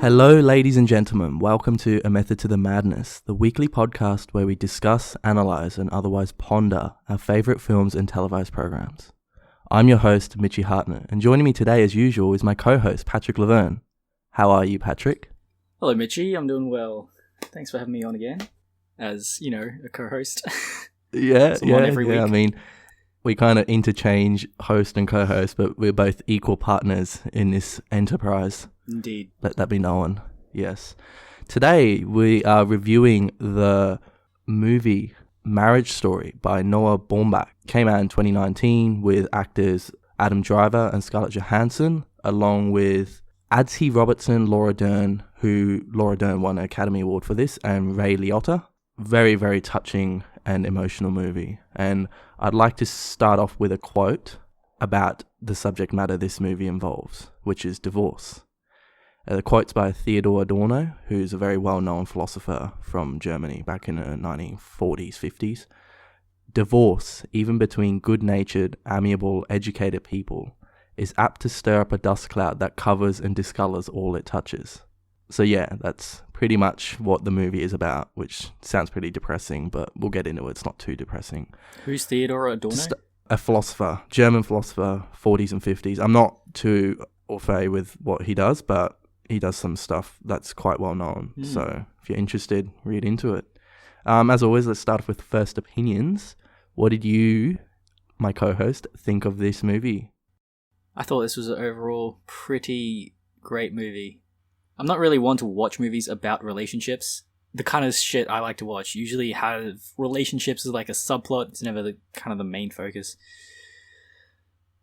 Hello, ladies and gentlemen. Welcome to A Method to the Madness, the weekly podcast where we discuss, analyze, and otherwise ponder our favourite films and televised programs. I'm your host, Mitchie Hartnett, and joining me today, as usual, is my co-host, Patrick Laverne. How are you, Patrick? Hello, Mitchie. I'm doing well. Thanks for having me on again, as, you know, a co-host. Every week. I mean, we kind of interchange host and co-host, but we're both equal partners in this enterprise. Indeed. Let that be known. Yes. Today, we are reviewing the movie Marriage Story by Noah Baumbach. Came out in 2019 with actors Adam Driver and Scarlett Johansson, along with Adsy Robertson, Laura Dern, who Laura Dern won an Academy Award for this, and Ray Liotta. Very, very touching and emotional movie. And I'd like to start off with a quote about the subject matter this movie involves, which is divorce. The quote's by Theodor Adorno, who's a very well-known philosopher from Germany back in the 1940s, 50s. Divorce, even between good-natured, amiable, educated people, is apt to stir up a dust cloud that covers and discolors all it touches. So yeah, that's pretty much what the movie is about, which sounds pretty depressing, but we'll get into it. It's not too depressing. Who's Theodor Adorno? Just a philosopher, German philosopher, 40s and 50s. I'm not too au fait with what he does, but he does some stuff that's quite well known. So if you're interested, read into it. As always, let's start off with first opinions. What did you, my co-host, think of this movie? I thought this was an overall pretty great movie. I'm not really one to watch movies about relationships. The kind of shit I like to watch usually have relationships as like a subplot. It's never the kind of the main focus.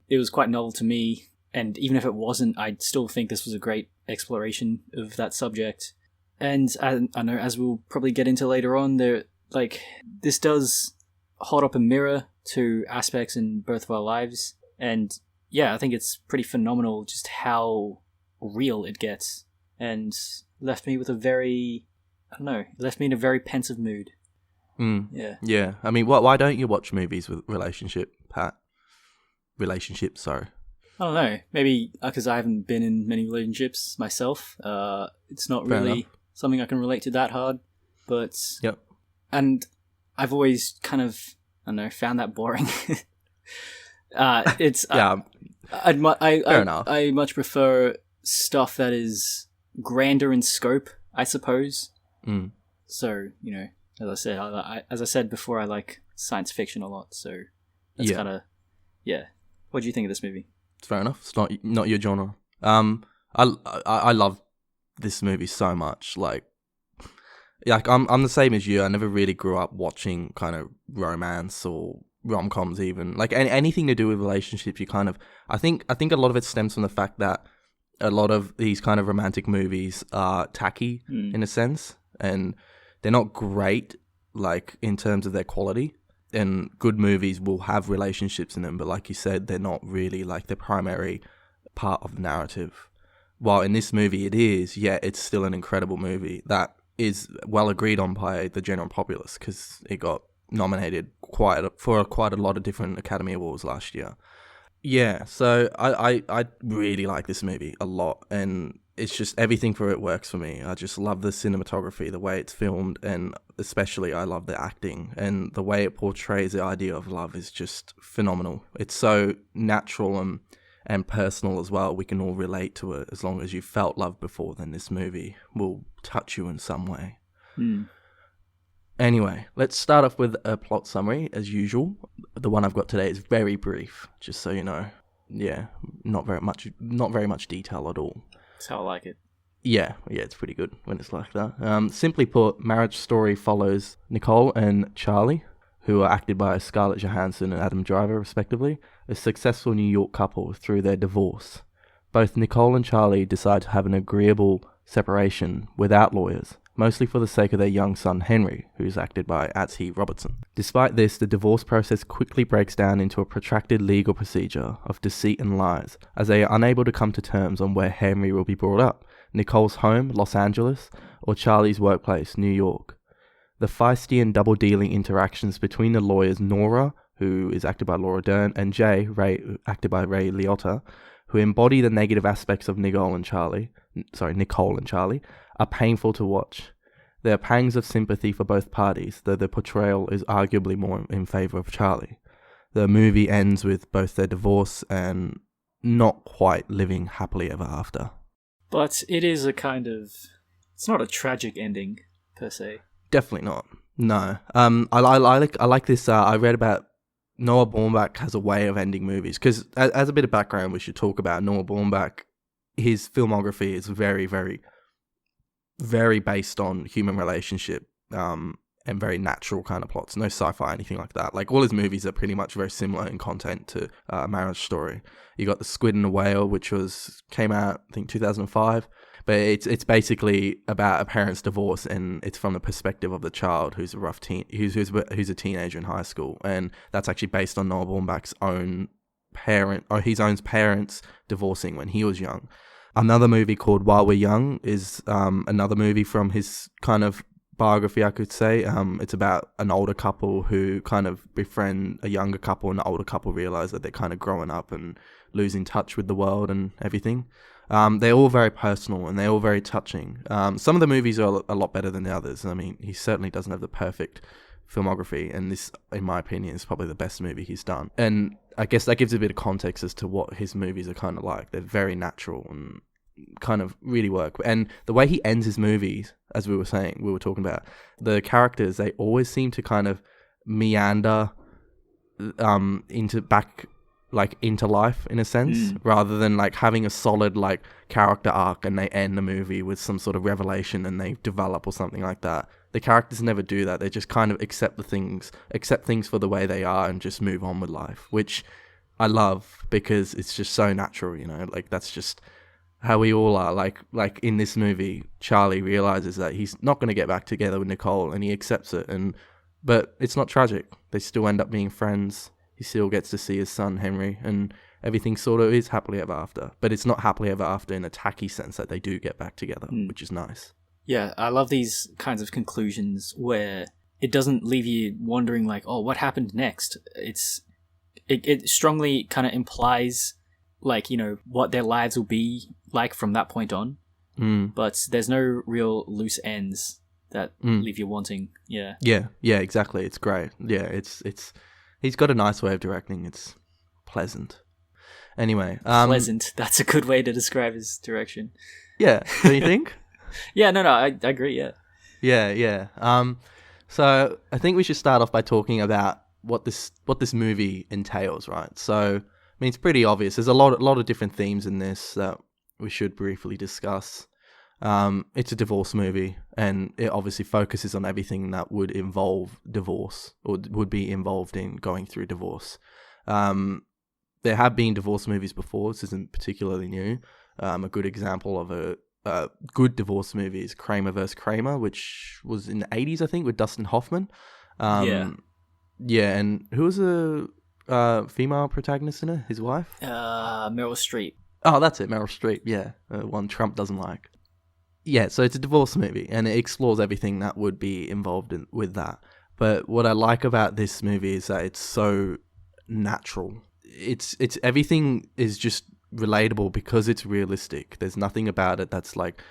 It was quite novel to me, and even if it wasn't, I still think this was a great exploration of that subject. And I know, as we'll probably get into later on, this does hold up a mirror to aspects in both of our lives. And yeah, I think it's pretty phenomenal just how real it gets. And left me with a very, left me in a very pensive mood. Yeah. Yeah. I mean, why don't you watch movies with relationships, sorry. I don't know. Maybe because I haven't been in many relationships myself. It's not really something I can relate to that hard. But yep. And I've always kind of, found that boring. It's yeah. Fair enough. I much prefer stuff that is grander in scope, I suppose. So, as I said before, I like science fiction a lot. So that's kind of, yeah. What do you think of this movie? It's fair enough. It's not your genre. I love this movie so much. Like I'm the same as you. I never really grew up watching kind of romance or rom-coms even. Like anything to do with relationships, you kind of I think a lot of it stems from the fact that a lot of these kind of romantic movies are tacky in a sense, and they're not great like in terms of their quality. And good movies will have relationships in them, but like you said, they're not really like the primary part of the narrative. While in this movie it is, it's still an incredible movie that is well agreed on by the general populace because it got nominated for quite a lot of different Academy Awards last year. Yeah, so I really like this movie a lot, and it's just everything for it works for me. I just love the cinematography, the way it's filmed, and especially I love the acting, and the way it portrays the idea of love is just phenomenal. It's so natural and personal as well. We can all relate to it. As long as you felt love before, then this movie will touch you in some way. Anyway, let's start off with a plot summary, as usual. The one I've got today is very brief, just so you know. Yeah, not very much detail at all. That's how I like it. Yeah, it's pretty good when it's like that. Simply put, Marriage Story follows Nicole and Charlie, who are acted by Scarlett Johansson and Adam Driver, respectively, a successful New York couple through their divorce. Both Nicole and Charlie decide to have an agreeable separation without lawyers, mostly for the sake of their young son Henry, who's acted by Adsy Robertson. Despite this, the divorce process quickly breaks down into a protracted legal procedure of deceit and lies, as they are unable to come to terms on where Henry will be brought up, Nicole's home, Los Angeles, or Charlie's workplace, New York. The feisty and double-dealing interactions between the lawyers Nora, who is acted by Laura Dern, and Ray, acted by Ray Liotta, who embody the negative aspects of Nicole and Charlie, Nicole and Charlie, are painful to watch. There are pangs of sympathy for both parties, though the portrayal is arguably more in favour of Charlie. The movie ends with both their divorce and not quite living happily ever after. But it is a kind of... It's not a tragic ending, per se. Definitely not. No. I like this. I read about Noah Baumbach has a way of ending movies. Because as a bit of background, we should talk about Noah Baumbach. His filmography is very, very, very based on human relationship and very natural kind of plots. No sci-fi, anything like that. Like, all his movies are pretty much very similar in content to Marriage Story. You got The Squid and the Whale, which came out, I think, 2005. But it's basically about a parent's divorce, and it's from the perspective of the child who's a rough who's a teenager in high school, and that's actually based on Noah Baumbach's own his own parents divorcing when he was young. Another movie called While We're Young is another movie from his kind of biography, I could say. It's about an older couple who kind of befriend a younger couple, and the older couple realize that they're kind of growing up and losing touch with the world and everything. They're all very personal and they're all very touching. Some of the movies are a lot better than the others. I mean, he certainly doesn't have the perfect filmography, and this, in my opinion, is probably the best movie he's done. And I guess that gives a bit of context as to what his movies are kind of like. They're very natural and kind of really work. And the way he ends his movies, as we were talking about, the characters, they always seem to kind of meander into life in a sense, rather than like having a solid like character arc and they end the movie with some sort of revelation and they develop or something like that. The characters never do that. They just kind of accept things for the way they are and just move on with life, which I love because it's just so natural, you know, like that's just how we all are. Like in this movie, Charlie realizes that he's not going to get back together with Nicole and he accepts it, but it's not tragic. They still end up being friends. He still gets to see his son, Henry, and everything sort of is happily ever after. But it's not happily ever after in a tacky sense that they do get back together, which is nice. Yeah, I love these kinds of conclusions where it doesn't leave you wondering like, oh, what happened next? It strongly kind of implies like, you know, what their lives will be like from that point on. But there's no real loose ends that leave you wanting. Yeah, exactly. It's great. Yeah, it's he's got a nice way of directing. It's pleasant. Anyway, pleasant. That's a good way to describe his direction. Yeah, do you think? Yeah, no, I agree. Yeah. So I think we should start off by talking about what this movie entails, right? So I mean, it's pretty obvious. There's a lot of different themes in this that we should briefly discuss. It's a divorce movie, and it obviously focuses on everything that would involve divorce or would be involved in going through divorce. There have been divorce movies before. This isn't particularly new. A good example of a good divorce movie is Kramer vs. Kramer, which was in the 80s, I think, with Dustin Hoffman. Yeah, and who was the female protagonist in it? His wife? Meryl Streep. Oh, that's it, Meryl Streep, yeah. One Trump doesn't like. Yeah, so it's a divorce movie, and it explores everything that would be involved with that. But what I like about this movie is that it's so natural. It's everything is just relatable because it's realistic. There's nothing about it that's like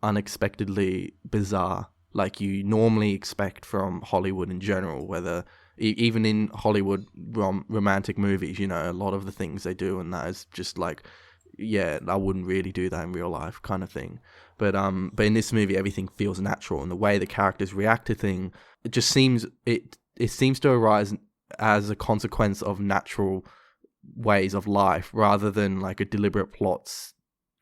unexpectedly bizarre, like you normally expect from Hollywood in general, whether even in Hollywood romantic movies, you know, a lot of the things they do and that is just like, yeah, I wouldn't really do that in real life kind of thing. But in this movie, everything feels natural, and the way the characters react to things, it just seems it seems to arise as a consequence of natural ways of life, rather than like a deliberate plots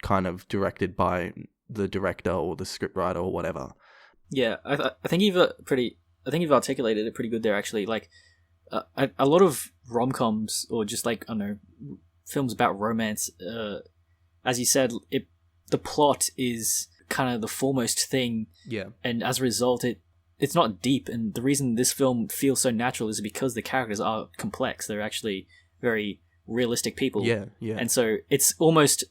kind of directed by the director or the scriptwriter or whatever. Yeah, I think you've articulated it pretty good there. Actually, like a lot of rom-coms or just like, I don't know, films about romance. As you said, the plot is kind of the foremost thing. Yeah, and as a result, it's not deep. And the reason this film feels so natural is because the characters are complex. They're actually very realistic people. Yeah. And so it's almost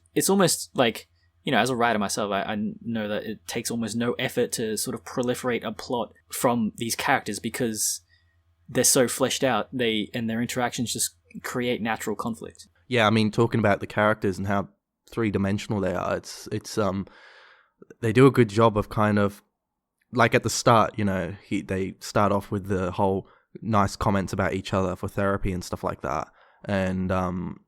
like, you know, as a writer myself, I know that it takes almost no effort to sort of proliferate a plot from these characters because they're so fleshed out. And their interactions just create natural conflict. Yeah, I mean, talking about the characters and how three-dimensional they are. It's they do a good job of kind of, like, at the start, you know, they start off with the whole nice comments about each other for therapy and stuff like that, and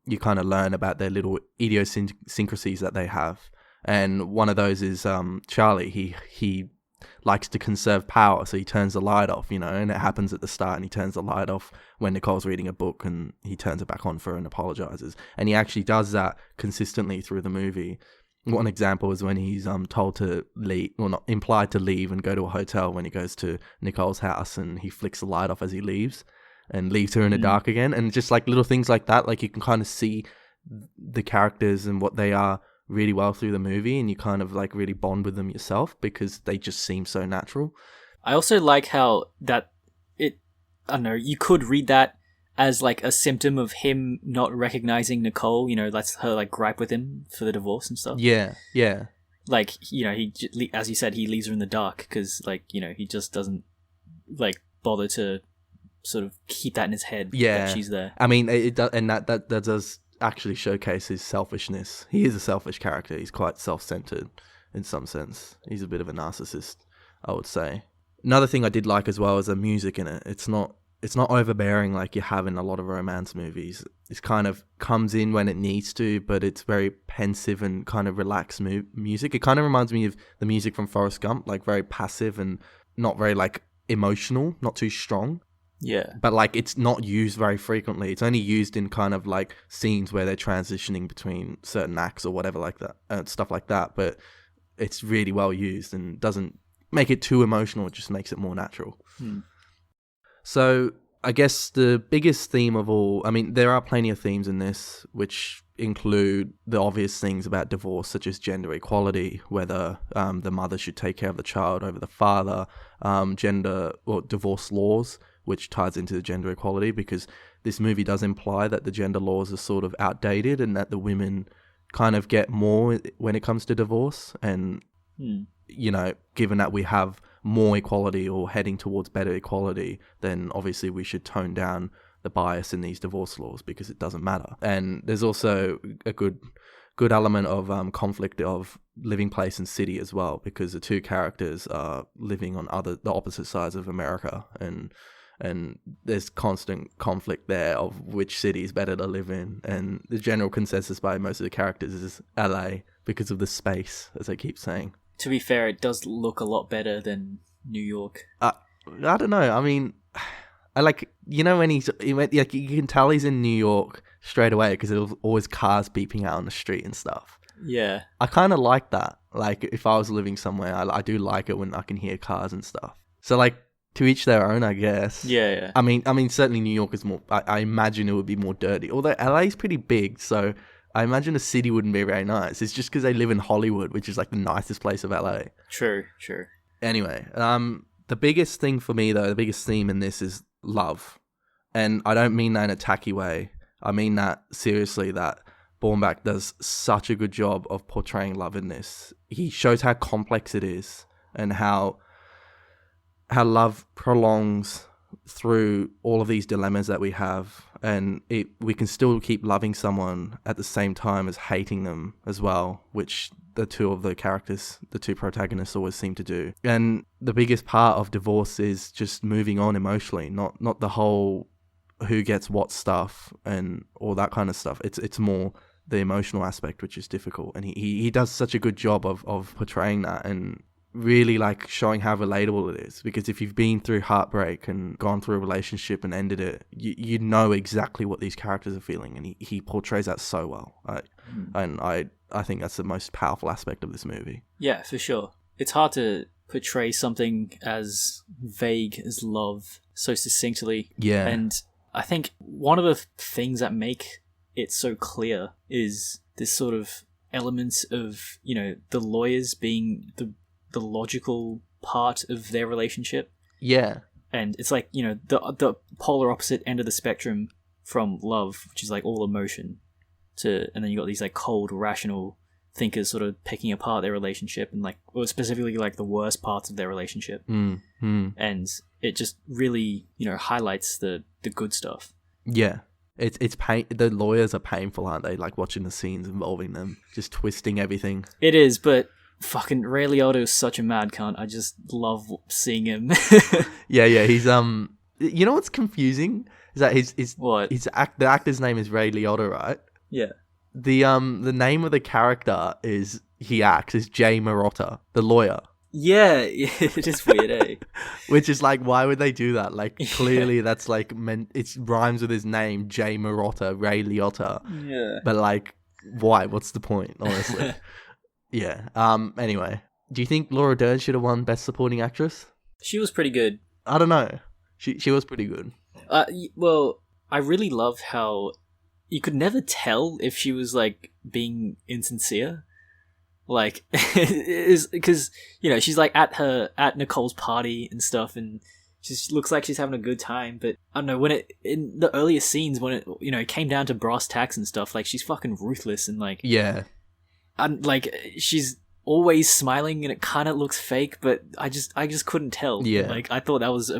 you kind of learn about their little idiosyncrasies that they have. And one of those is Charlie. He likes to conserve power, so he turns the light off, you know, and it happens at the start, and he turns the light off when Nicole's reading a book, and he turns it back on for her and apologizes. And he actually does that consistently through the movie. One example is when he's told to leave, or not, implied to leave and go to a hotel when he goes to Nicole's house, and he flicks the light off as he leaves and leaves her in the dark again. And just like little things like that, like you can kind of see the characters and what they are really well through the movie, and you kind of like really bond with them yourself because they just seem so natural. I also like how that I don't know, you could read that as like a symptom of him not recognizing Nicole, you know, that's her like gripe with him for the divorce and stuff. Yeah. Like, you know, as you said, he leaves her in the dark because, like, you know, he just doesn't like bother to sort of keep that in his head. Yeah, that she's there. I mean, it does, and that does actually showcase his selfishness. He is a selfish character. He's quite self-centered in some sense. He's a bit of a narcissist, I would say. Another thing I did like as well is the music in it. It's not overbearing like you have in a lot of romance movies. It kind of comes in when it needs to, but it's very pensive and kind of relaxed music. It kind of reminds me of the music from Forrest Gump, like very passive and not very like emotional, not too strong. Yeah. But like it's not used very frequently. It's only used in kind of like scenes where they're transitioning between certain acts or whatever like that, stuff like that. But it's really well used and doesn't make it too emotional. It just makes it more natural. So I guess the biggest theme of all, I mean, there are plenty of themes in this, which include the obvious things about divorce, such as gender equality, whether the mother should take care of the child over the father, gender or divorce laws, which ties into the gender equality, because this movie does imply that the gender laws are sort of outdated and that the women kind of get more when it comes to divorce. And, you know, given that we have more equality or heading towards better equality, then obviously we should tone down the bias in these divorce laws because it doesn't matter. And there's also a good element of conflict of living place and city as well, because the two characters are living on the opposite sides of America, and there's constant conflict there of which city is better to live in. And the general consensus by most of the characters is LA because of the space, as I keep saying. To be fair, it does look a lot better than New York. I don't know. I mean, I like, you know, when like, you can tell he's in New York straight away because there's always cars beeping out on the street and stuff. Yeah. I kind of like that. Like, if I was living somewhere, I do like it when I can hear cars and stuff. So, like, to each their own, I guess. Yeah. I mean, certainly New York is more, I imagine it would be more dirty. Although LA is pretty big, so I imagine the city wouldn't be very nice. It's just because they live in Hollywood, which is like the nicest place of LA. True. Anyway, the biggest thing for me, though, the biggest theme in this is love. And I don't mean that in a tacky way. I mean that seriously, that Baumbach does such a good job of portraying love in this. He shows how complex it is and how love prolongs through all of these dilemmas that we have, and we can still keep loving someone at the same time as hating them as well, which the two protagonists always seem to do. And the biggest part of divorce is just moving on emotionally, not the whole who gets what stuff and all that kind of stuff. It's more the emotional aspect, which is difficult, and he does such a good job of portraying that and really like showing how relatable it is. Because if you've been through heartbreak and gone through a relationship and ended it, you know exactly what these characters are feeling, and he portrays that so well. And I think that's the most powerful aspect of this movie. Yeah, for sure. It's hard to portray something as vague as love so succinctly. Yeah. And I think one of the things that make it so clear is this sort of elements of, you know, the lawyers being the logical part of their relationship. Yeah. And it's like, you know, the polar opposite end of the spectrum from love, which is like all emotion, and then you got these like cold, rational thinkers sort of picking apart their relationship and like, or specifically like the worst parts of their relationship. And it just really, you know, highlights the good stuff. Yeah. It's pain. The lawyers are painful, aren't they? Like watching the scenes involving them, just twisting everything. It is, but fucking Ray Liotta is such a mad cunt. I just love seeing him. Yeah. He's You know what's confusing is that What? the actor's name is Ray Liotta, right? Yeah. The name of the character is Jay Marotta, the lawyer. Yeah, it is weird, eh? Which is like, why would they do that? Like, clearly that's like it rhymes with his name, Jay Marotta, Ray Liotta. Yeah. But like, why? What's the point? Honestly. Yeah. Anyway, do you think Laura Dern should have won Best Supporting Actress? She was pretty good. I don't know. She was pretty good. Well, I really loved how you could never tell if she was like being insincere. Like, is because she's like at Nicole's party and stuff, and she looks like she's having a good time. But I don't know, when in the earlier scenes when it came down to brass tacks and stuff, like she's fucking ruthless and like and like she's always smiling and it kind of looks fake, but I just couldn't tell. Yeah, like I thought that was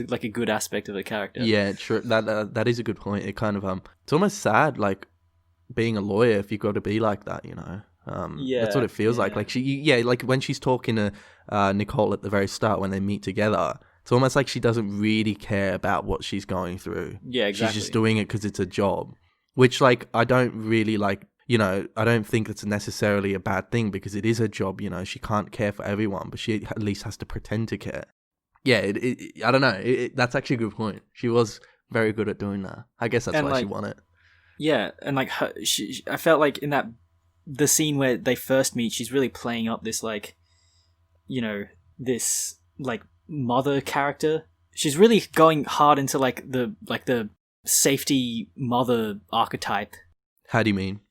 like a good aspect of the character. Yeah, true. That is a good point. It kind of it's almost sad, like being a lawyer if you got to be like that, that's what it feels like. Like like when she's talking to Nicole at the very start when they meet together, it's almost like she doesn't really care about what she's going through. Yeah, exactly. She's just doing it because it's a job, which like I don't really like. I don't think it's necessarily a bad thing because it is a job. She can't care for everyone, but she at least has to pretend to care. Yeah, I don't know. That's actually a good point. She was very good at doing that. I guess that's why she won it. Yeah, and like I felt like in the scene where they first meet, she's really playing up this like, this like mother character. She's really going hard into like the safety mother archetype. How do you mean?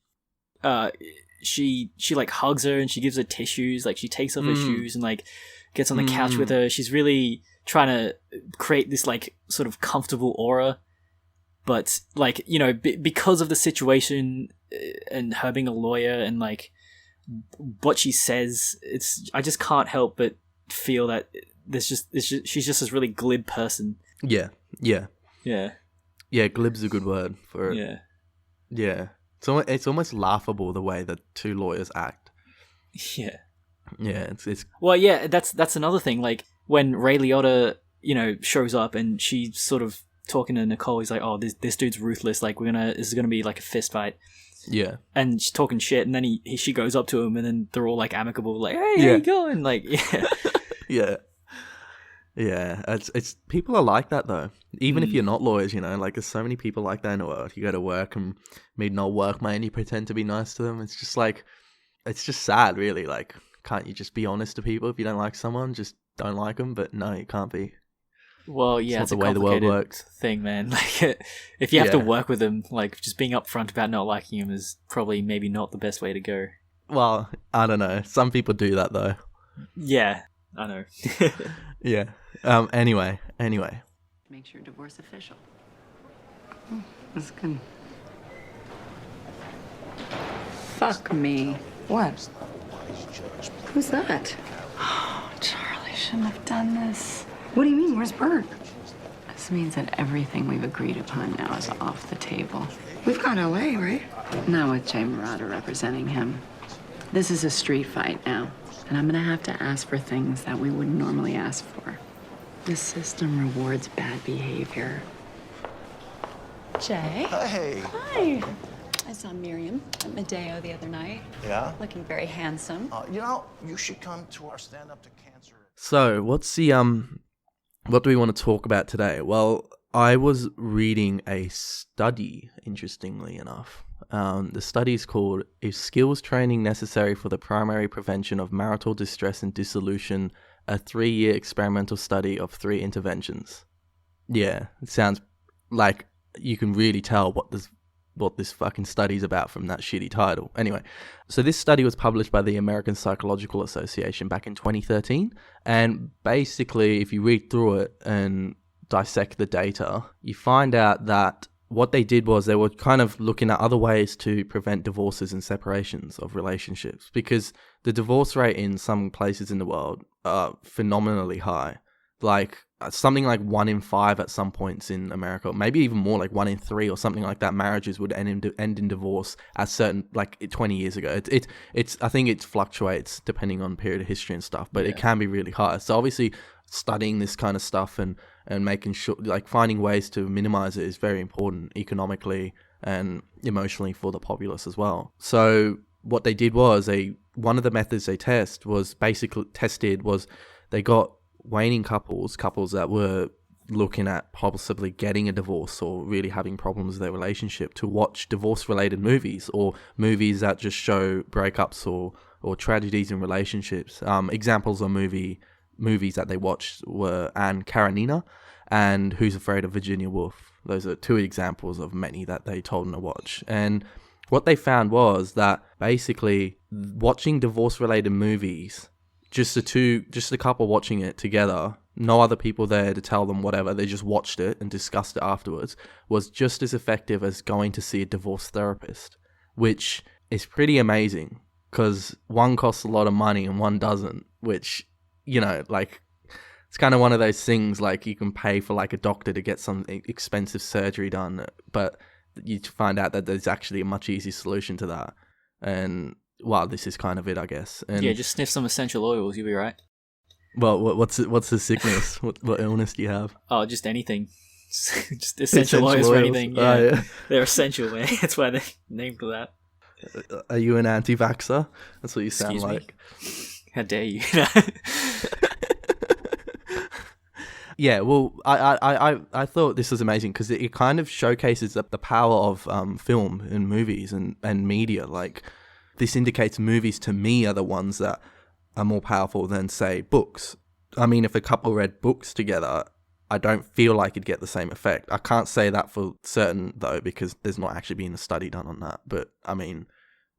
She like hugs her and she gives her tissues. Like she takes off her shoes and like gets on the couch with her. She's really trying to create this like sort of comfortable aura, but like because of the situation and her being a lawyer and like what she says, I just can't help but feel that she's just this really glib person. Yeah. Glib's a good word for it. Yeah. It's almost laughable the way that two lawyers act. Yeah. Yeah, it's well, yeah. That's another thing. Like when Ray Liotta, shows up and she's sort of talking to Nicole. He's like, "Oh, this dude's ruthless. Like this is gonna be like a fist fight." Yeah. And she's talking shit, and then she goes up to him, and then they're all like amicable, like, "Hey, how you going?" Like, yeah. Yeah. It's people are like that though. Even if you're not lawyers, like there's so many people like that in the world. You go to work and maybe not work, mate, and you pretend to be nice to them. It's just like, it's just sad, really. Like. Can't you just be honest to people? If you don't like someone, just don't like them. But no, you can't be. Well, yeah, it's the way the world works thing, man. Like, if you have to work with them, like just being upfront about not liking them is probably maybe not the best way to go. Well, I don't know. Some people do that though. Yeah, I know. Yeah. Anyway. Makes your divorce official. Oh, that's good. Fuck me. What? Who's that? Oh, Charlie shouldn't have done this. What do you mean? Where's Bert? This means that everything we've agreed upon now is off the table. We've got LA, right? Not with Jay Murata representing him. This is a street fight now, and I'm gonna have to ask for things that we wouldn't normally ask for. The system rewards bad behavior. Jay? Hey. Hi. I saw Miriam at Medeo the other night. Yeah? Looking very handsome. You should come to our Stand Up to Cancer. So, what's the what do we want to talk about today? Well, I was reading a study, interestingly enough. The study is called "Is Skills Training Necessary for the Primary Prevention of Marital Distress and Dissolution? A 3-year experimental study of 3 interventions." Yeah, it sounds like you can really tell what this fucking study's about from that shitty title. Anyway, so this study was published by the American Psychological Association back in 2013, and basically if you read through it and dissect the data, you find out that what they did was they were kind of looking at other ways to prevent divorces and separations of relationships, because the divorce rate in some places in the world are phenomenally high. like something like 1 in 5 at some points in America, maybe even more, like 1 in 3 or something like that, marriages would end in divorce at certain, like 20 years ago. It's I think it fluctuates depending on period of history and stuff, but it can be really high. So obviously studying this kind of stuff and making sure, like finding ways to minimize it is very important economically and emotionally for the populace as well. So what they did was one of the methods they tested was they got waning couples that were looking at possibly getting a divorce or really having problems with their relationship to watch divorce-related movies or movies that just show breakups or tragedies in relationships. Examples of movies that they watched were Anne Karenina and Who's Afraid of Virginia Woolf. Those are 2 examples of many that they told them to watch. And what they found was that basically watching divorce-related movies, just a couple watching it together, no other people there to tell them whatever, they just watched it and discussed it afterwards, was just as effective as going to see a divorce therapist, which is pretty amazing because one costs a lot of money and one doesn't, which, you know, like, it's kind of one of those things, like, you can pay for like a doctor to get some expensive surgery done, but you find out that there's actually a much easier solution to that. And well, this is kind of it, I guess. And yeah, just sniff some essential oils, you'll be right. Well, what's the sickness? what illness do you have? Oh, just anything. Just essential oils or anything. Yeah. Oh, yeah. They're essential, man. That's why they named that. Are you an anti-vaxxer? That's what you sound Excuse me? like. How dare you? Yeah, well, I thought this was amazing because it kind of showcases the power of film and movies and media. Like, this indicates movies to me are the ones that are more powerful than, say, books. I mean, if a couple read books together, I don't feel like it'd get the same effect. I can't say that for certain, though, because there's not actually been a study done on that. But, I mean,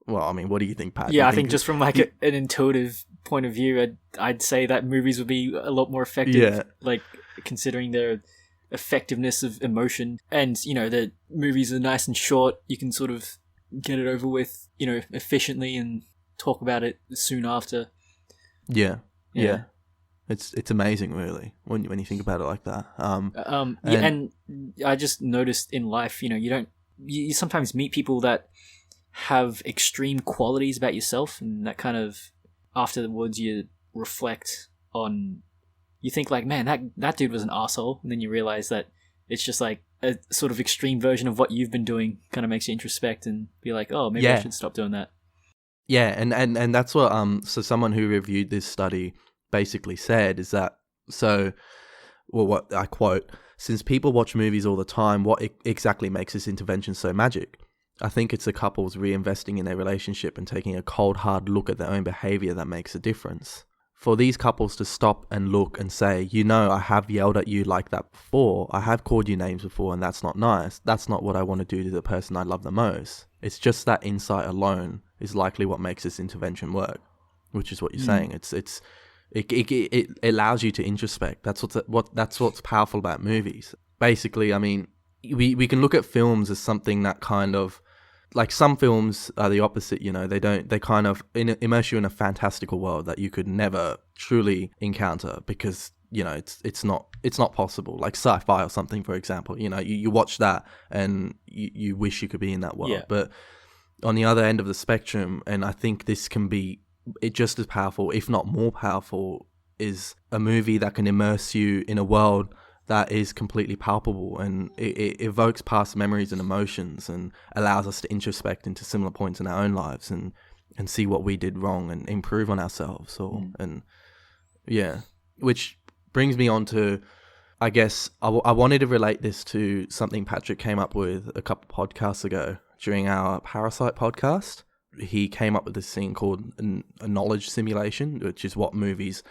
what do you think, Pat? Yeah, I think just from like an intuitive point of view, I'd say that movies would be a lot more effective, like considering their effectiveness of emotion. And, you know, the movies are nice and short. You can sort of get it over with, you know, efficiently and talk about it soon after. Yeah. It's amazing, really, when you think about it like that. And I just noticed in life, you know, you sometimes meet people that have extreme qualities about yourself, and that kind of afterwards you reflect on. You think like, man, that dude was an asshole, and then you realize that it's just like a sort of extreme version of what you've been doing. Kind of makes you introspect and be like, oh, maybe I should stop doing that. Yeah, and that's what so someone who reviewed this study basically said is that, what I quote, since people watch movies all the time, what exactly makes this intervention so magic? I think it's the couples reinvesting in their relationship and taking a cold, hard look at their own behavior that makes a difference. For these couples to stop and look and say, you know, I have yelled at you like that before, I have called you names before, and that's not nice. That's not what I want to do to the person I love the most. It's just that insight alone is likely what makes this intervention work, which is what you're saying. It allows you to introspect. That's what's powerful about movies. Basically, I mean, we can look at films as something that kind of, like, some films are the opposite, you know, they kind of immerse you in a fantastical world that you could never truly encounter because, you know, it's not possible. Like sci-fi or something, for example, you know, you watch that and you wish you could be in that world. Yeah. But on the other end of the spectrum, and I think this can be just as powerful, if not more powerful, is a movie that can immerse you in a world that is completely palpable, and it evokes past memories and emotions and allows us to introspect into similar points in our own lives and see what we did wrong and improve on ourselves. Which brings me on to, I guess, I wanted to relate this to something Patrick came up with a couple podcasts ago during our Parasite podcast. He came up with this thing called a knowledge simulation, which is what movies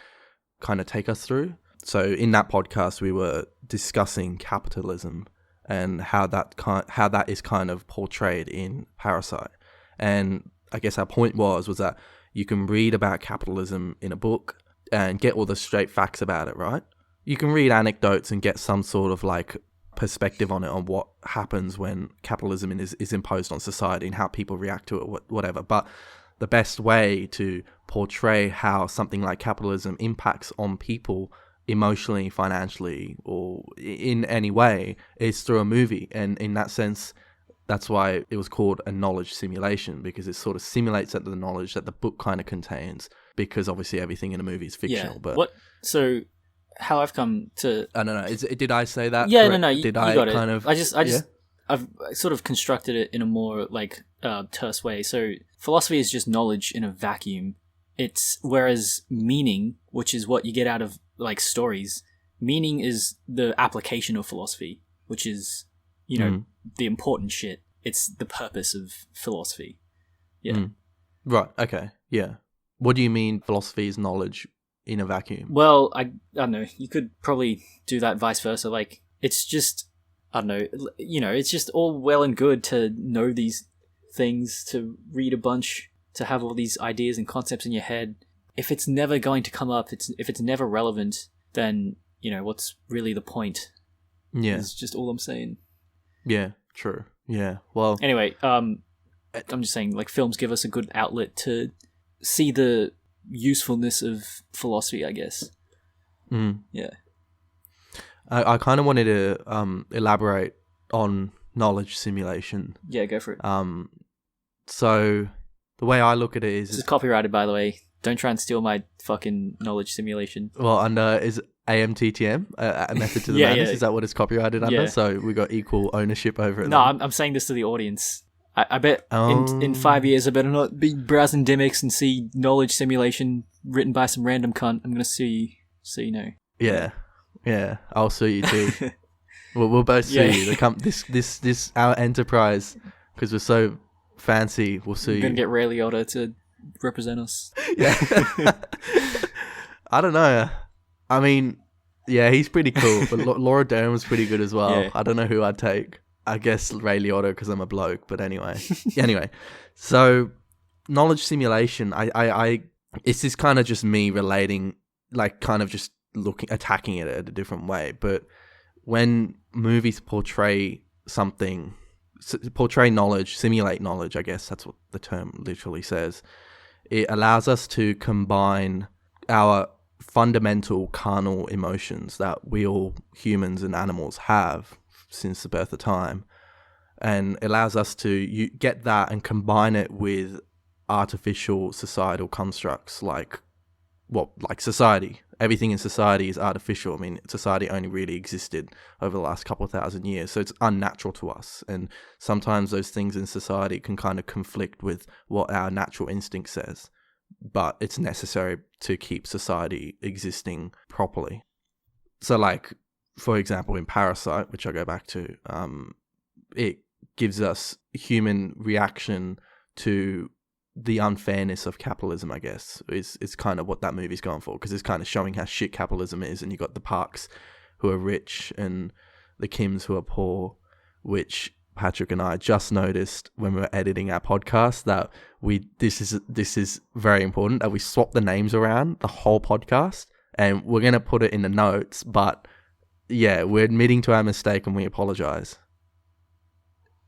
kind of take us through. So in that podcast, we were discussing capitalism and how that is kind of portrayed in Parasite. And I guess our point was that you can read about capitalism in a book and get all the straight facts about it, right? You can read anecdotes and get some sort of like perspective on it, on what happens when capitalism is imposed on society and how people react to it, whatever. But the best way to portray how something like capitalism impacts on people emotionally, financially, or in any way is through a movie. And in that sense, that's why it was called a knowledge simulation, because it sort of simulates the knowledge that the book kind of contains, because obviously everything in a movie is fictional. Yeah. But So how I've come to... I don't know. Did I say that? Yeah, correct? no, you got it. I've sort of constructed it in a more like terse way. So philosophy is just knowledge in a vacuum. Whereas meaning, which is what you get out of like stories, meaning is the application of philosophy, which is, the important shit. It's the purpose of philosophy. Yeah. Right. Okay. Yeah. What do you mean philosophy is knowledge in a vacuum? Well, I don't know. You could probably do that vice versa. Like, it's just, I don't know, it's just all well and good to know these things, to read a bunch, to have all these ideas and concepts in your head. If it's never going to come up, if it's never relevant, then, what's really the point? Yeah. It's just all I'm saying. Yeah, true. Yeah, well... Anyway, I'm just saying, like, films give us a good outlet to see the usefulness of philosophy, I guess. Yeah. I kind of wanted to elaborate on knowledge simulation. Yeah, go for it. So, the way I look at it is... This is copyrighted, by the way. Don't try and steal my fucking knowledge simulation. Well, under... is AMTTM, a method to the madness. Is that what it's copyrighted under? Yeah. So we got equal ownership over it. No, I'm saying this to the audience. I bet in 5 years I better not be browsing Dimmicks and see knowledge simulation written by some random cunt. I'm gonna sue you, so you know. Yeah, I'll sue you too. we'll both sue you. This our enterprise, because we're so fancy. We'll sue you. We're gonna get Ray Liotta to represent us. Yeah. I don't know. I mean, yeah, he's pretty cool, but Laura Dern was pretty good as well. Yeah. I don't know who I'd take. I guess Ray Liotta because I'm a bloke, but anyway. So knowledge simulation, it's just kind of just me relating, like kind of just attacking it at a different way. But when movies portray something, portray knowledge, simulate knowledge, I guess that's what the term literally says, it allows us to combine our fundamental carnal emotions that we all humans and animals have since the birth of time, and allows us to get that and combine it with artificial societal constructs like society. Everything in society is artificial. I mean, society only really existed over the last couple of thousand years, so it's unnatural to us, and sometimes those things in society can kind of conflict with what our natural instinct says, but it's necessary to keep society existing properly. So like, for example, in Parasite, which I go back to, it gives us human reaction to the unfairness of capitalism, I guess, is kind of what that movie's going for, because it's kind of showing how shit capitalism is, and you got the Parks who are rich and the Kims who are poor, which Patrick and I just noticed when we were editing our podcast that this is very important, that we swap the names around the whole podcast, and we're going to put it in the notes, but yeah, we're admitting to our mistake and we apologize.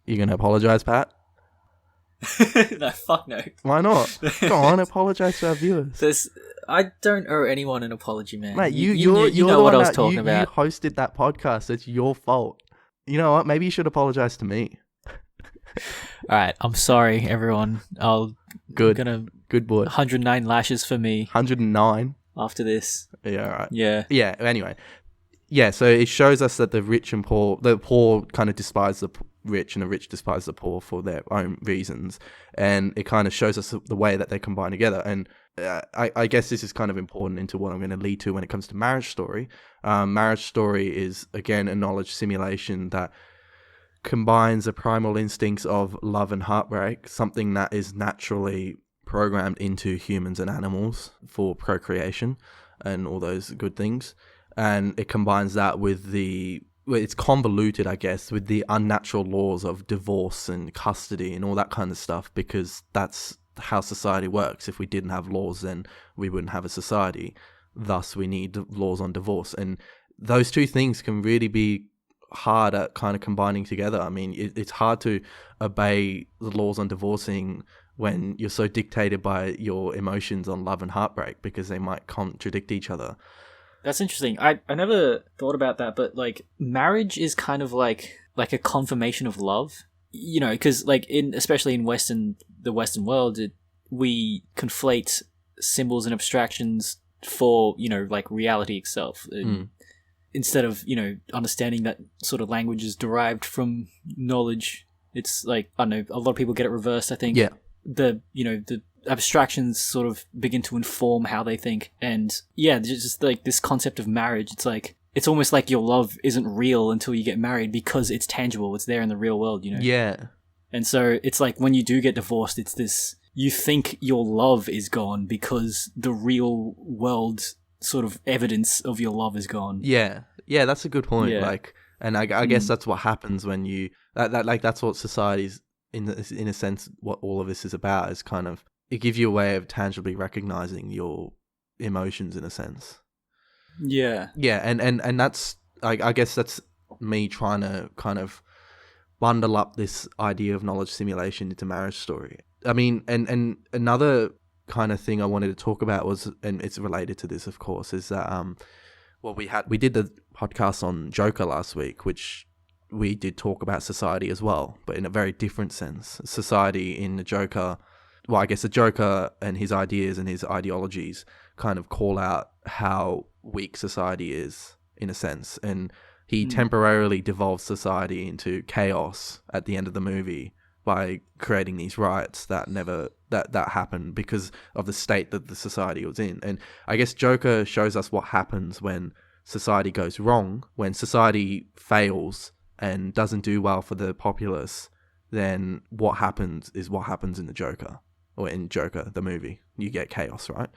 You going to apologize, Pat? No, fuck no. Why not? Go on, apologize to our viewers. I don't owe anyone an apology, man. Mate, you know what I was talking about. You hosted that podcast. It's your fault. You know what? Maybe you should apologize to me. All right, I'm sorry, everyone. I'm good boy. 109 lashes for me. 109 after this. Yeah, all right. Yeah. Anyway, yeah. So it shows us that the poor kind of despise the rich, and the rich despise the poor for their own reasons, and it kind of shows us the way that they combine together. And I guess this is kind of important into what I'm going to lead to when it comes to Marriage Story. Marriage Story is, again, a knowledge simulation that combines the primal instincts of love and heartbreak, something that is naturally programmed into humans and animals for procreation and all those good things. And it combines that with it's convoluted, I guess, with the unnatural laws of divorce and custody and all that kind of stuff, because that's how society works. If we didn't have laws, then we wouldn't have a society. Thus, we need laws on divorce. And those two things can really be hard at kind of combining together. I mean, it's hard to obey the laws on divorcing when you're so dictated by your emotions on love and heartbreak, because they might contradict each other. That's interesting. I never thought about that, but like marriage is kind of like a confirmation of love, you know, because like especially in the Western world, we conflate symbols and abstractions for, you know, like reality itself. Instead of, you know, understanding that sort of language is derived from knowledge, it's like, I don't know, a lot of people get it reversed, I think. Yeah. The abstractions sort of begin to inform how they think. And yeah, just like this concept of marriage, it's like, it's almost like your love isn't real until you get married because it's tangible. It's there in the real world, you know? Yeah. And so it's like when you do get divorced, it's this, you think your love is gone because the real world sort of evidence of your love is gone. Yeah. Yeah, that's a good point. Yeah. Like, and I guess that's what happens when you, that's what society's, in a sense, what all of this is about, is kind of, it gives you a way of tangibly recognizing your emotions in a sense. Yeah. Yeah, and that's, I guess that's me trying to kind of bundle up this idea of knowledge simulation into Marriage Story. I mean, and another kind of thing I wanted to talk about was, and it's related to this, of course, is that we did the podcast on Joker last week, which we did talk about society as well, but in a very different sense. Society in the Joker, well, I guess the Joker and his ideas and his ideologies kind of call out how weak society is, in a sense, and he temporarily devolves society into chaos at the end of the movie by creating these riots that happened because of the state that the society was in. And I guess Joker shows us what happens when society goes wrong, when society fails and doesn't do well for the populace. Then what happens is what happens in the Joker, or in Joker the movie. You get chaos, right?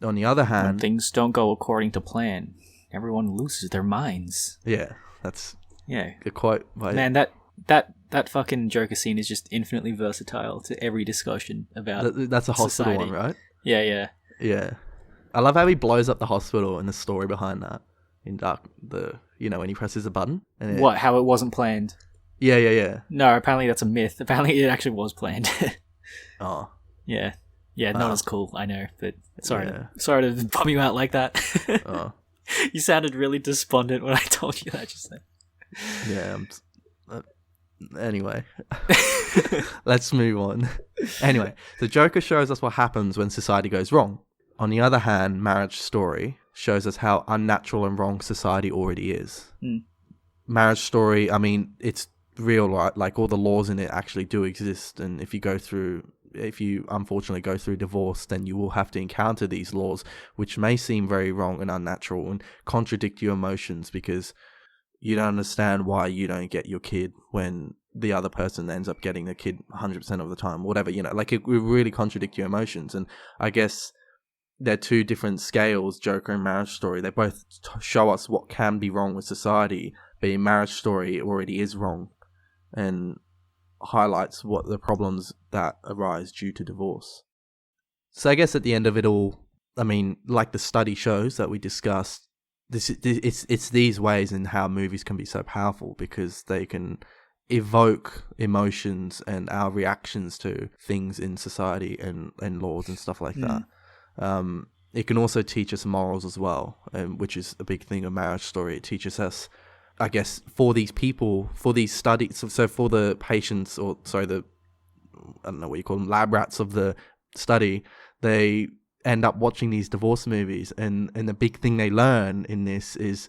On the other hand, when things don't go according to plan, everyone loses their minds. Yeah, that's a quote by, man, that fucking Joker scene is just infinitely versatile to every discussion about that's a hospital society. one, right? Yeah. I love how he blows up the hospital and the story behind that in when he presses a button. And how it wasn't planned? Yeah. No, apparently that's a myth. Apparently it actually was planned. Oh. Yeah. Yeah, not as cool, I know, but sorry to bum you out like that. Oh. You sounded really despondent when I told you that just then. Yeah. Anyway, let's move on. Anyway, the Joker shows us what happens when society goes wrong. On the other hand, Marriage Story shows us how unnatural and wrong society already is. Marriage Story, I mean, it's real, right? Like, all the laws in it actually do exist, and if you unfortunately go through divorce, then you will have to encounter these laws, which may seem very wrong and unnatural and contradict your emotions, because you don't understand why you don't get your kid when the other person ends up getting the kid 100% of the time, whatever, like, it will really contradict your emotions. And I guess they're two different scales, Joker and Marriage Story. They both show us what can be wrong with society, but in Marriage Story, it already is wrong, and highlights what the problems that arise due to divorce. So I guess at the end of it all, I mean, like the study shows that we discussed, it's these ways in how movies can be so powerful, because they can evoke emotions and our reactions to things in society and laws and stuff like that. It can also teach us morals as well, which is a big thing of Marriage Story. It teaches us, I guess, for these people, for these studies, so for the patients, I don't know what you call them, lab rats of the study, they end up watching these divorce movies, and the big thing they learn in this is,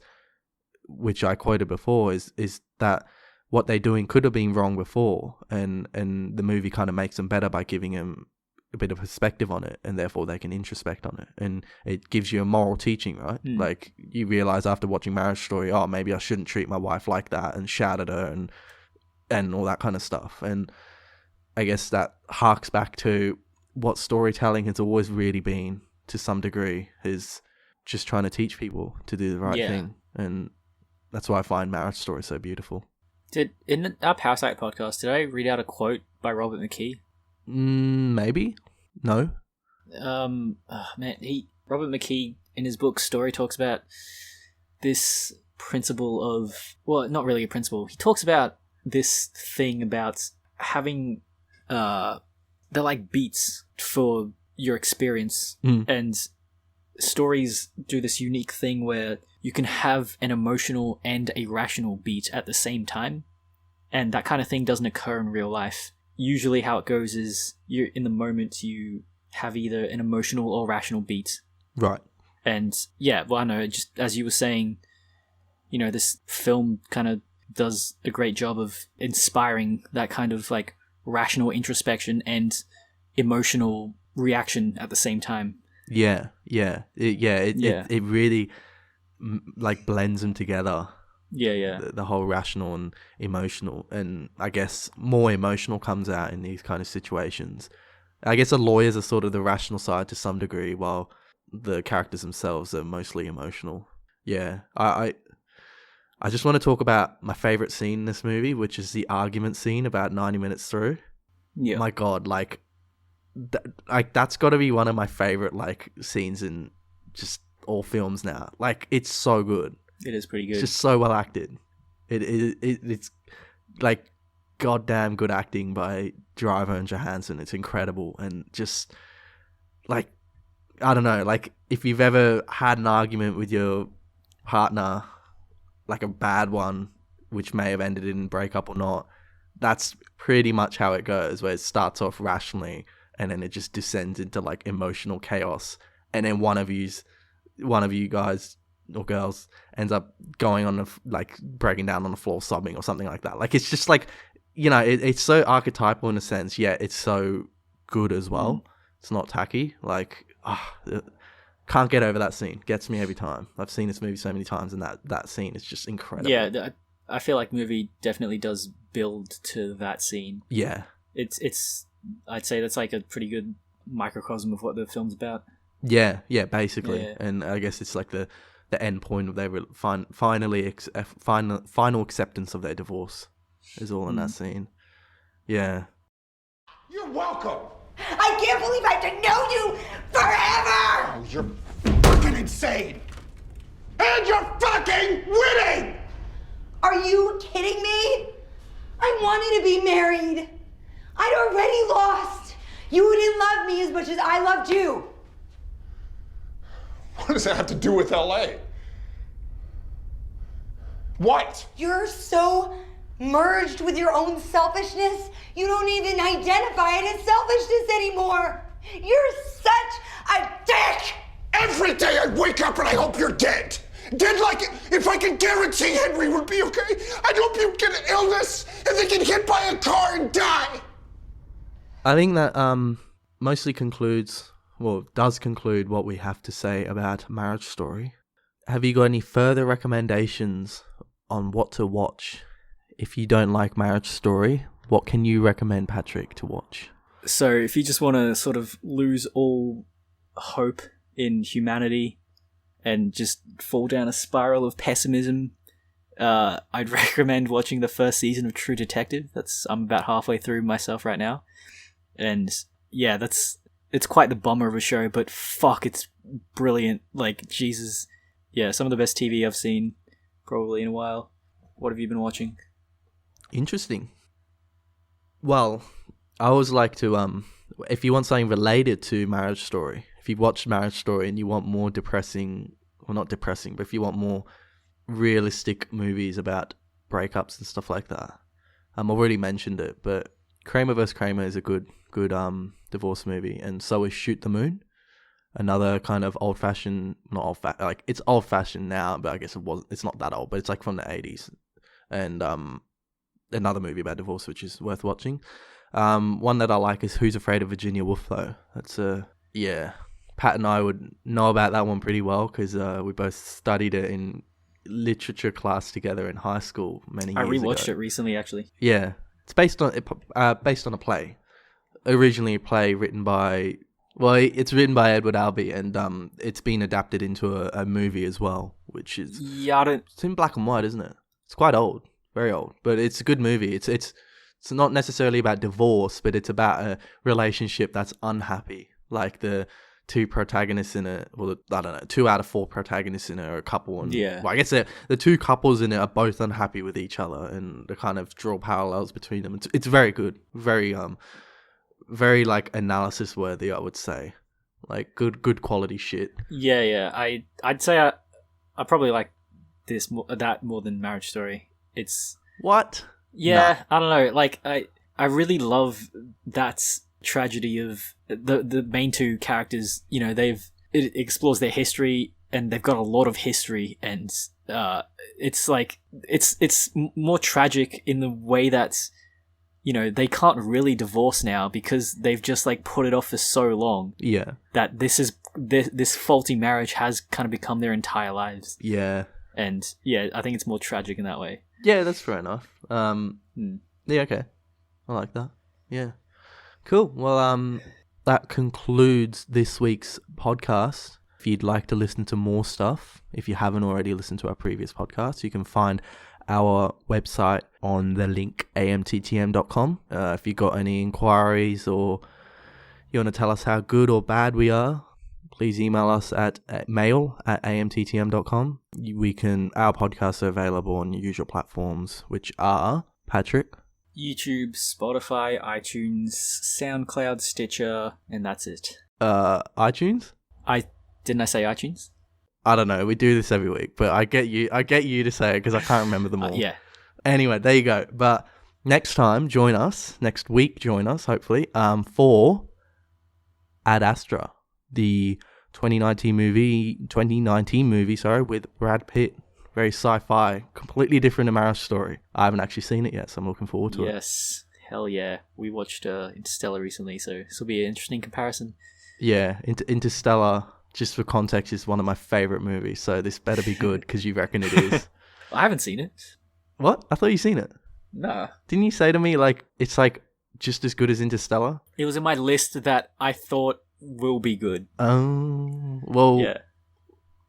which I quoted before, is that what they're doing could have been wrong before, and the movie kind of makes them better by giving them a bit of perspective on it, and therefore they can introspect on it, and it gives you a moral teaching, right? Like, you realize after watching Marriage Story, oh, maybe I shouldn't treat my wife like that and shout at her and all that kind of stuff. And I guess that harks back to what storytelling has always really been, to some degree, is just trying to teach people to do the right thing. And that's why I find Marriage Story so beautiful. In our Parasite podcast, did I read out a quote by Robert McKee? Maybe. No. Robert McKee in his book Story talks about this principle of, well, not really a principle. He talks about this thing about having they're like beats for your experience, and stories do this unique thing where you can have an emotional and a rational beat at the same time, and that kind of thing doesn't occur in real life. Usually how it goes is you're in the moment, you have either an emotional or rational beat. Right. And yeah, well, I know, just as you were saying, you know, this film kind of does a great job of inspiring that kind of like rational introspection and emotional reaction at the same time. Yeah. It really like blends them together. Yeah. The whole rational and emotional, and I guess more emotional comes out in these kind of situations. I guess the lawyers are sort of the rational side to some degree, while the characters themselves are mostly emotional. Yeah, I just want to talk about my favorite scene in this movie, which is the argument scene about 90 minutes through. Yeah. My God, that's got to be one of my favorite like scenes in just all films now. Like, it's so good. It is pretty good. It's just so well acted. It's like goddamn good acting by Driver and Johansson. It's incredible, and just like, I don't know, like if you've ever had an argument with your partner, like a bad one, which may have ended in breakup or not, that's pretty much how it goes, where it starts off rationally and then it just descends into like emotional chaos, and then one of you guys or girls ends up going on like breaking down on the floor sobbing or something like that. Like, it's just like, you know, it's so archetypal in a sense, yet it's so good as well. It's not tacky. Like, can't get over that scene. Gets me every time. I've seen this movie so many times, and that scene is just incredible. Yeah, I feel like the movie definitely does build to that scene. Yeah. It's I'd say that's like a pretty good microcosm of what the film's about. Yeah, basically. Yeah. And I guess it's like the end point of their final acceptance of their divorce is all in that scene. Yeah. You're welcome. I can't believe I have to know you forever! Oh, you're fucking insane. And you're fucking winning! Are you kidding me? I wanted to be married. I'd already lost. You didn't love me as much as I loved you. What does that have to do with LA? What? You're so merged with your own selfishness, you don't even identify it as selfishness anymore. You're such a dick! Every day I wake up and I hope you're dead. Dead like if I could guarantee Henry would be okay, I'd hope you get an illness and then get hit by a car and die. I think that mostly does conclude what we have to say about Marriage Story. Have you got any further recommendations on what to watch? If you don't like Marriage Story, what can you recommend Patrick to watch? So if you just want to sort of lose all hope in humanity and just fall down a spiral of pessimism, I'd recommend watching the first season of True Detective. I'm about halfway through myself right now. And yeah, it's quite the bummer of a show, but fuck, it's brilliant. Like, Jesus. Yeah, some of the best TV I've seen probably in a while. What have you been watching? Interesting. Well, I always like to, if you want something related to Marriage Story, if you've watched Marriage Story and you want more depressing, well, not depressing, but if you want more realistic movies about breakups and stuff like that, I've already mentioned it, but Kramer vs. Kramer is a good divorce movie, and so is Shoot the Moon, another kind of old-fashioned, like, it's old-fashioned now, but I guess it's not that old, but it's like from the 80s, and another movie about divorce which is worth watching. One that I like is Who's Afraid of Virginia Woolf, though. That's Pat and I would know about that one pretty well because we both studied it in literature class together in high school many years ago. I rewatched it recently, actually. Yeah, it's based on a play. Originally a play written by Edward Albee, and it's been adapted into a movie as well, which is it's in black and white, isn't it? It's quite old, very old, but it's a good movie. It's not necessarily about divorce, but it's about a relationship that's unhappy. Like the two protagonists in it, well, I don't know, 2 out of 4 protagonists in it are a couple, and well, I guess the two couples in it are both unhappy with each other, and they kind of draw parallels between them. It's very good, very like analysis worthy, I would say. Like good quality shit. Yeah. I'd say I probably like that more than Marriage Story. It's What? yeah. Nah. I don't know. Like I really love that tragedy of the main two characters. You know, it explores their history, and they've got a lot of history, and it's like it's more tragic in the way that, you know, they can't really divorce now because they've just like put it off for so long. Yeah. That this faulty marriage has kind of become their entire lives. Yeah. And yeah, I think it's more tragic in that way. Yeah, that's fair enough. Yeah, okay. I like that. Yeah. Cool. Well, that concludes this week's podcast. If you'd like to listen to more stuff, if you haven't already listened to our previous podcasts, you can find our website on the link amttm.com. If you've got any inquiries or you want to tell us how good or bad we are, please email us at mail@amttm.com. Our podcasts are available on your usual platforms, which are, Patrick? YouTube, Spotify, iTunes, SoundCloud, Stitcher, and that's it. iTunes? Didn't I say iTunes? I don't know. We do this every week, but I get you to say it because I can't remember them all. Yeah. Anyway, there you go. But next time, next week, join us, hopefully, for Ad Astra, the 2019 movie, with Brad Pitt. Very sci-fi, completely different to Marriage Story. I haven't actually seen it yet, so I'm looking forward to it. Yes, hell yeah. We watched Interstellar recently, so this will be an interesting comparison. Yeah, Interstellar, just for context, is one of my favourite movies, so this better be good, because you reckon it is. I haven't seen it. What? I thought you'd seen it. Nah. Didn't you say to me, like, it's like just as good as Interstellar? It was in my list that I thought will be good. Oh, well, yeah.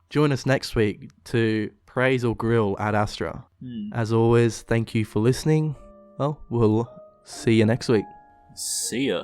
Join us next week to praise or grill Ad Astra. As always, thank you for listening. Well, we'll see you next week. See ya.